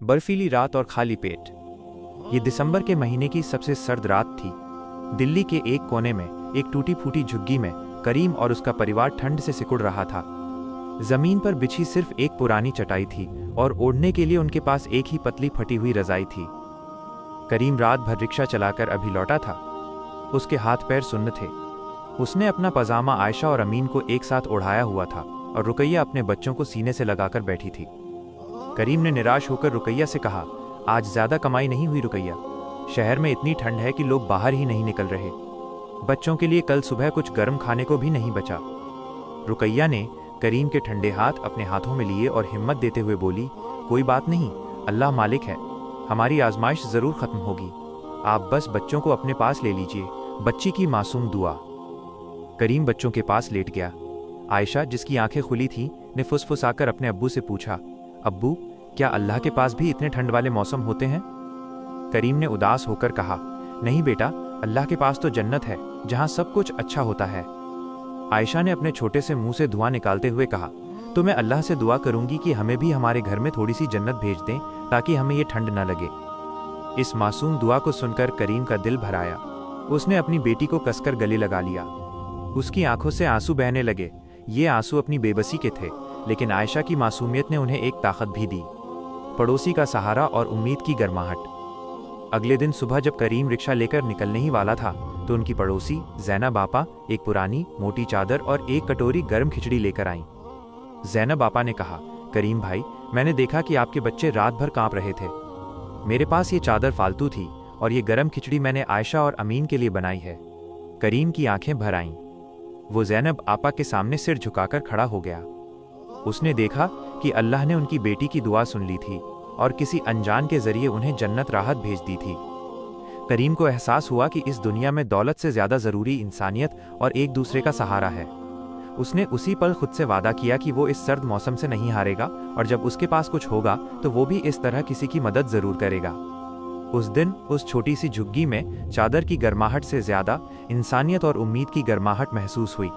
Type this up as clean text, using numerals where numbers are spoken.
बर्फीली रात और खाली पेट। ये दिसंबर के महीने की सबसे सर्द रात थी। दिल्ली के एक कोने में एक टूटी फूटी झुग्गी में करीम और उसका परिवार ठंड से सिकुड़ रहा था। जमीन पर बिछी सिर्फ एक पुरानी चटाई थी और ओढ़ने के लिए उनके पास एक ही पतली फटी हुई रजाई थी। करीम रात भर रिक्शा चलाकर अभी लौटा था। उसके हाथ पैर सुन्न थे। उसने अपना पजामा आयशा और अमीन को एक साथ ओढ़ाया हुआ था और रुकैया अपने बच्चों को सीने से लगाकर बैठी थी। करीम ने निराश होकर रुकैया से कहा, आज ज्यादा कमाई नहीं हुई रुकैया। शहर में इतनी ठंड है कि लोग बाहर ही नहीं निकल रहे। बच्चों के लिए कल सुबह कुछ गर्म खाने को भी नहीं बचा। रुकैया ने करीम के ठंडे हाथ अपने हाथों में लिए और हिम्मत देते हुए बोली, कोई बात नहीं, अल्लाह मालिक है, हमारी आजमाइश जरूर खत्म होगी। आप बस बच्चों को अपने पास ले लीजिए। बच्ची की मासूम दुआ। करीम बच्चों के पास लेट गया। आयशा, जिसकी आंखें खुली थीं, ने फुसफुसाकर अपने अब्बू से पूछा, अब्बू, क्या अल्लाह के पास भी इतने ठंड वाले मौसम होते हैं? करीम ने उदास होकर कहा, नहीं बेटा, अल्लाह के पास तो जन्नत है जहां सब कुछ अच्छा होता है। आयशा ने अपने छोटे से मुंह से धुआं निकालते हुए कहा, तो मैं अल्लाह से दुआ करूंगी कि हमें भी हमारे घर में थोड़ी सी जन्नत भेज दें ताकि हमें ये ठंड न लगे। इस मासूम दुआ को सुनकर करीम का दिल भर आया। उसने अपनी बेटी को कसकर गले लगा लिया। उसकी आंखों से आंसू बहने लगे। ये आंसू अपनी बेबसी के थे, लेकिन आयशा की मासूमियत ने उन्हें एक ताकत भी दी, पड़ोसी का सहारा और उम्मीद की गर्माहट। अगले दिन सुबह जब करीम रिक्शा लेकर निकलने ही वाला था तो उनकी पड़ोसी ज़ैनब आपा एक पुरानी मोटी चादर और एक कटोरी गर्म खिचड़ी लेकर आईं। ज़ैनब आपा ने कहा, करीम भाई, मैंने देखा कि आपके बच्चे रात भर कांप रहे थे। मेरे पास ये चादर फालतू थी और ये गर्म खिचड़ी मैंने आयशा और अमीन के लिए बनाई है। करीम की आंखें भर आईं। वो ज़ैनब आपा के सामने सिर झुकाकर खड़ा हो गया। उसने देखा कि अल्लाह ने उनकी बेटी की दुआ सुन ली थी और किसी अनजान के जरिए उन्हें जन्नत राहत भेज दी थी। करीम को एहसास हुआ कि इस दुनिया में दौलत से ज़्यादा ज़रूरी इंसानियत और एक दूसरे का सहारा है। उसने उसी पल खुद से वादा किया कि वो इस सर्द मौसम से नहीं हारेगा और जब उसके पास कुछ होगा तो वो भी इस तरह किसी की मदद ज़रूर करेगा। उस दिन उस छोटी सी झुग्गी में चादर की गर्माहट से ज़्यादा इंसानियत और उम्मीद की गर्माहट महसूस हुई।